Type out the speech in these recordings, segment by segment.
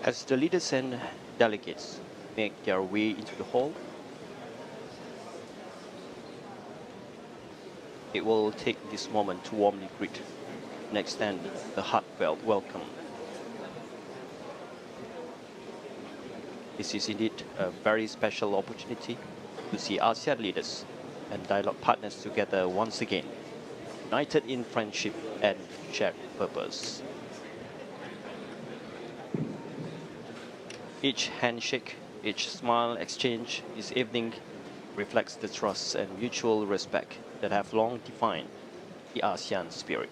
As the leaders and delegates make their way into the hall, it will take this moment to warmly greet and extend a heartfelt welcome. This is indeed a very special opportunity to see ASEAN leaders and dialogue partners together once again, united in friendship and shared purpose. Each handshake, each smile exchange this evening reflects the trust and mutual respect that have long defined the ASEAN spirit.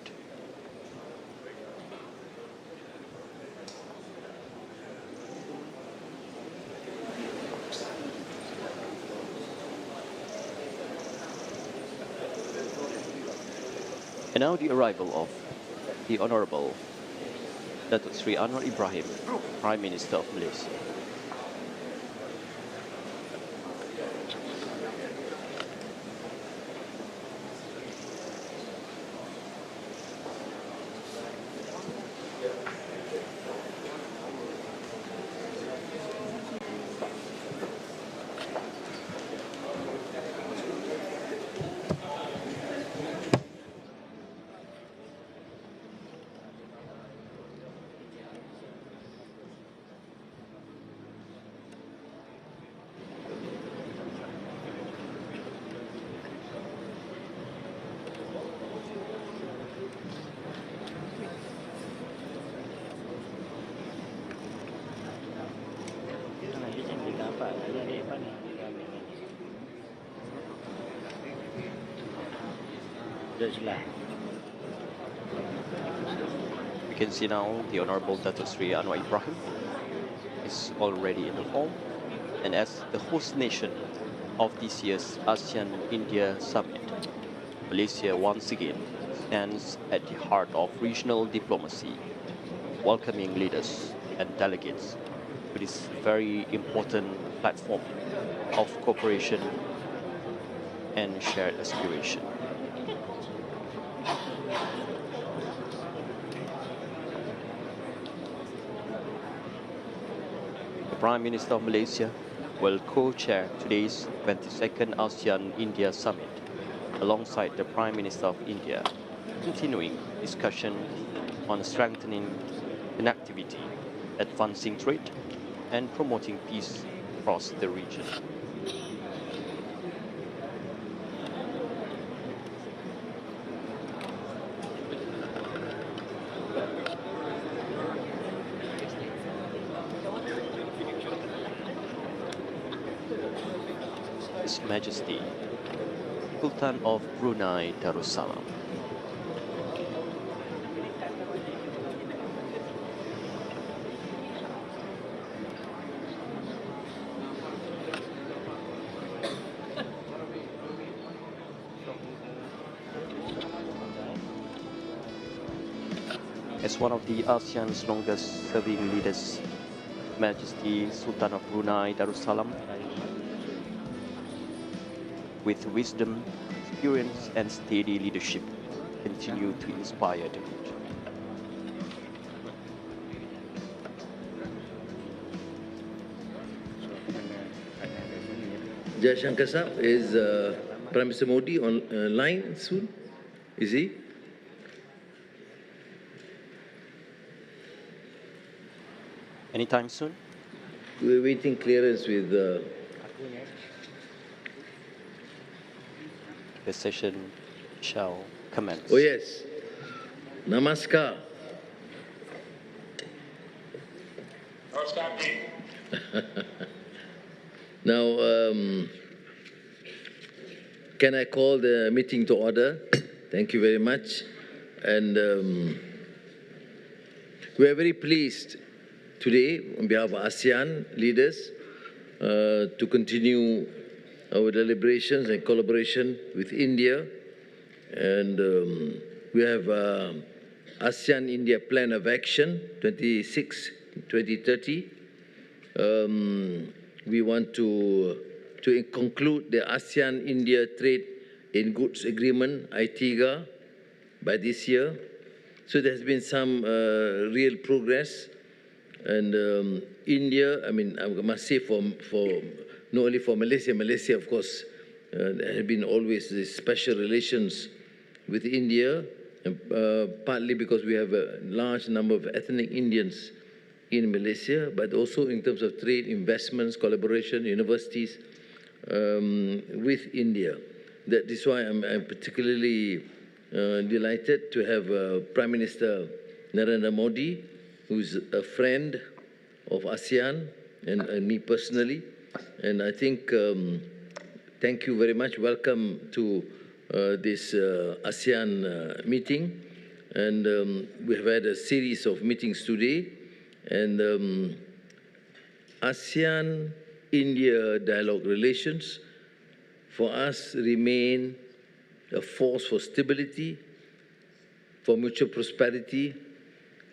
And now the arrival of the Honorable Datuk Sri Anwar Ibrahim, Prime Minister of Malaysia. We can see now the Honorable Datuk Sri Anwar Ibrahim is already in the hall, and as the host nation of this year's ASEAN-India Summit, Malaysia once again stands at the heart of regional diplomacy, welcoming leaders and delegates to this very important platform of cooperation and shared aspiration. The Prime Minister of Malaysia will co-chair today's 22nd ASEAN-India Summit alongside the Prime Minister of India, continuing discussion on strengthening connectivity, advancing trade, and promoting peace across the region. His Majesty, Sultan of Brunei Darussalam. As one of the ASEAN's longest serving leaders, Majesty Sultan of Brunei Darussalam, with wisdom, experience and steady leadership, continue to inspire the region. Jaishankar Saab, is Prime Minister Modi online soon? Is he? Anytime soon? We're waiting clearance with The session shall commence. Oh yes, Namaskar. Now, can I call the meeting to order? Thank you very much. And we are very pleased today, on behalf of ASEAN leaders, to continue our deliberations and collaboration with India. And we have ASEAN-India Plan of Action 2030. We want to conclude the ASEAN-India Trade in Goods Agreement, ITIGA, by this year. So there has been some real progress And India, I mean, I must say for not only for Malaysia, Malaysia, of course, there have been always these special relations with India, partly because we have a large number of ethnic Indians in Malaysia, but also in terms of trade, investments, collaboration, universities with India. That is why I'm particularly delighted to have Prime Minister Narendra Modi, who's a friend of ASEAN and me personally. And I think, thank you very much. Welcome to this ASEAN meeting. And we have had a series of meetings today. And ASEAN-India Dialogue Relations for us remain a force for stability, for mutual prosperity,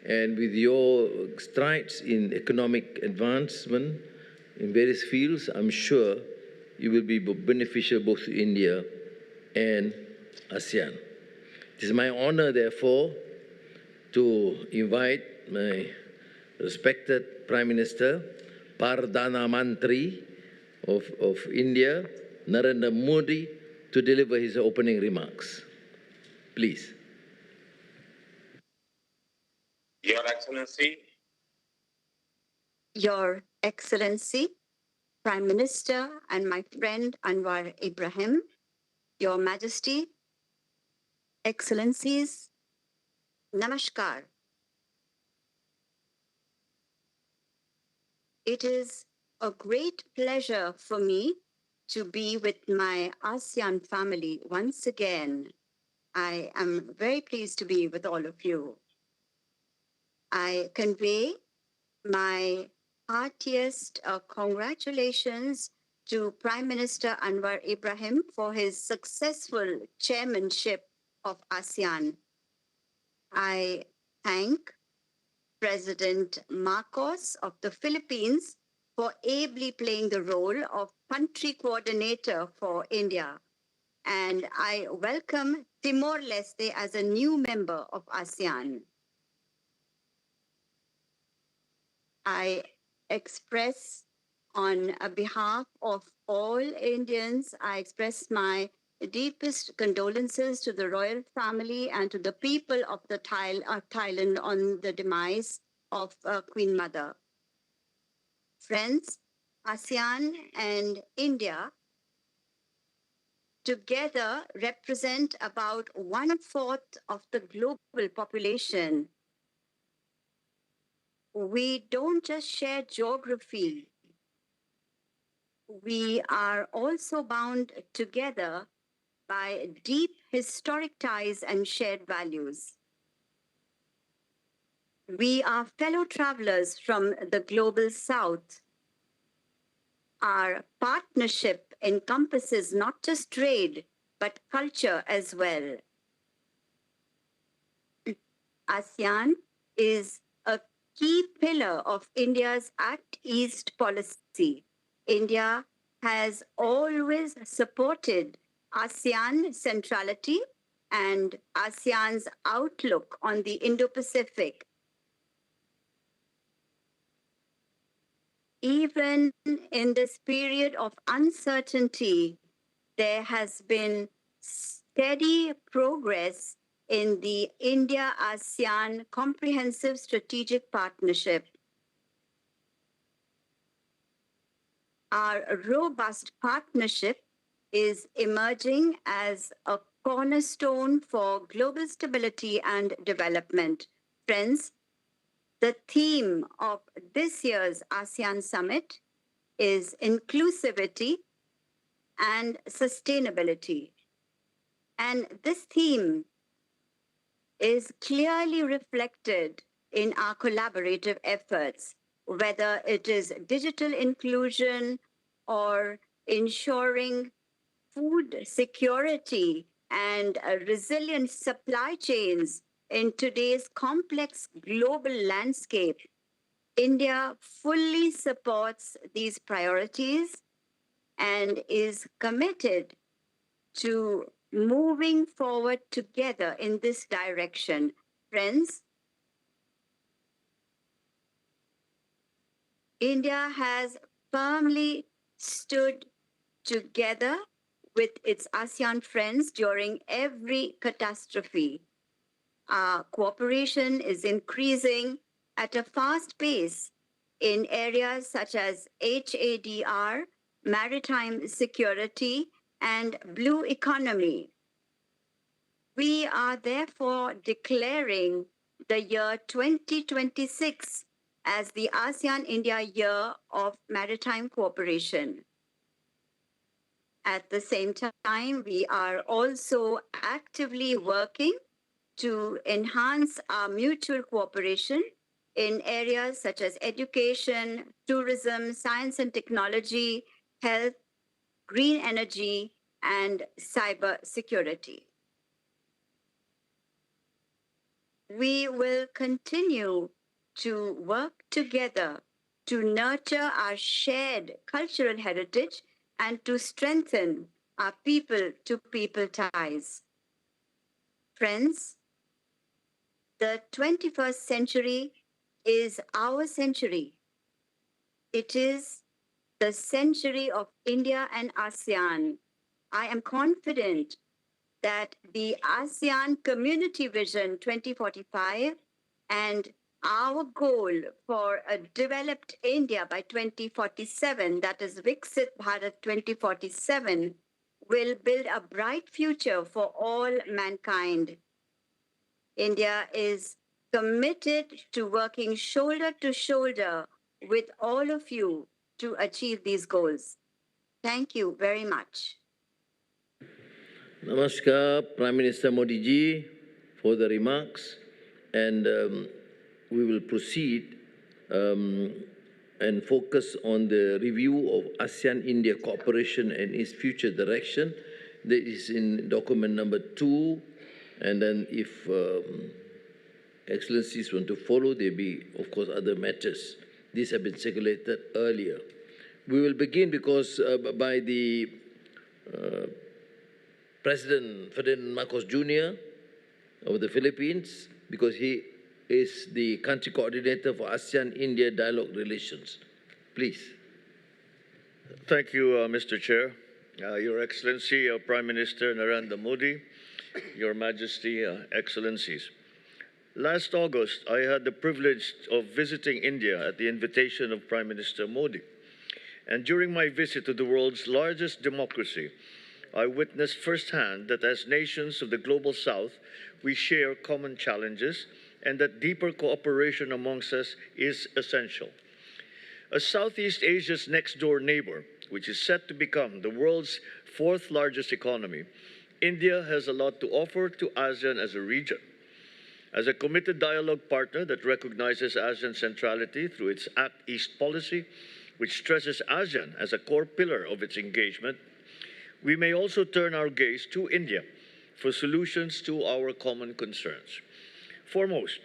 and with your strides in economic advancement in various fields, I'm sure it will be beneficial both to India and ASEAN. It is my honor, therefore, to invite my respected Prime Minister, Perdana Menteri of India, Narendra Modi, to deliver his opening remarks. Please. Your Excellency, Prime Minister and my friend Anwar Ibrahim, Your Majesty, Excellencies, Namaskar. It is a great pleasure for me to be with my ASEAN family once again. I am very pleased to be with all of you. I convey my heartiest congratulations to Prime Minister Anwar Ibrahim for his successful chairmanship of ASEAN. I thank President Marcos of the Philippines for ably playing the role of country coordinator for India. And I welcome Timor-Leste as a new member of ASEAN. I express on behalf of all Indians, I express my deepest condolences to the royal family and to the people of the Thailand on the demise of Queen Mother. Friends, ASEAN and India together represent about 1/4 of the global population. We don't just share geography. We are also bound together by deep historic ties and shared values. We are fellow travelers from the global south. Our partnership encompasses not just trade, but culture as well. ASEAN is a key pillar of India's Act East policy. India has always supported ASEAN centrality and ASEAN's outlook on the Indo-Pacific. Even in this period of uncertainty, there has been steady progress in the India-ASEAN Comprehensive Strategic Partnership. Our robust partnership is emerging as a cornerstone for global stability and development. Friends, the theme of this year's ASEAN Summit is inclusivity and sustainability. And this theme is clearly reflected in our collaborative efforts, whether it is digital inclusion or ensuring food security and resilient supply chains in today's complex global landscape. India fully supports these priorities and is committed to moving forward together in this direction. Friends, India has firmly stood together with its ASEAN friends during every catastrophe. Our cooperation is increasing at a fast pace in areas such as HADR, maritime security, and blue economy. We are therefore declaring the year 2026 as the ASEAN-India Year of Maritime Cooperation. At the same time, we are also actively working to enhance our mutual cooperation in areas such as education, tourism, science and technology, health, green energy, and cyber security. We will continue to work together to nurture our shared cultural heritage and to strengthen our people-to-people ties. Friends, the 21st century is our century. It is the century of India and ASEAN. I am confident that the ASEAN Community Vision 2045 and our goal for a developed India by 2047, that is Viksit Bharat 2047, will build a bright future for all mankind. India is committed to working shoulder to shoulder with all of you to achieve these goals. Thank you very much. Namaskar, Prime Minister Modi ji, for the remarks. And we will proceed and focus on the review of ASEAN-India cooperation and its future direction. That is in document number 2. And then if Excellencies want to follow, there be, of course, other matters. These have been circulated earlier. We will begin because by the President Ferdinand Marcos Jr. of the Philippines, because he is the country coordinator for ASEAN-India Dialogue Relations. Please. Thank you, Mr. Chair. Your Excellency, Prime Minister Narendra Modi, Your Majesty, Excellencies. Last August, I had the privilege of visiting India at the invitation of Prime Minister Modi. And during my visit to the world's largest democracy, I witnessed firsthand that as nations of the Global South, we share common challenges and that deeper cooperation amongst us is essential. As Southeast Asia's next-door neighbor, which is set to become the world's fourth largest economy, India has a lot to offer to ASEAN as a region. As a committed dialogue partner that recognizes ASEAN centrality through its Act East policy, which stresses ASEAN as a core pillar of its engagement, we may also turn our gaze to India for solutions to our common concerns. Foremost,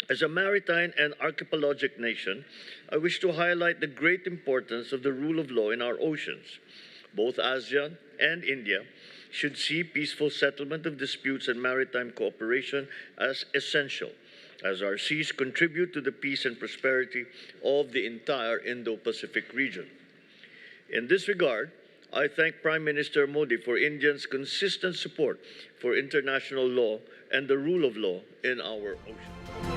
as a maritime and archipelagic nation, I wish to highlight the great importance of the rule of law in our oceans. Both ASEAN and India should see peaceful settlement of disputes and maritime cooperation as essential, as our seas contribute to the peace and prosperity of the entire Indo-Pacific region. In this regard, I thank Prime Minister Modi for India's consistent support for international law and the rule of law in our ocean.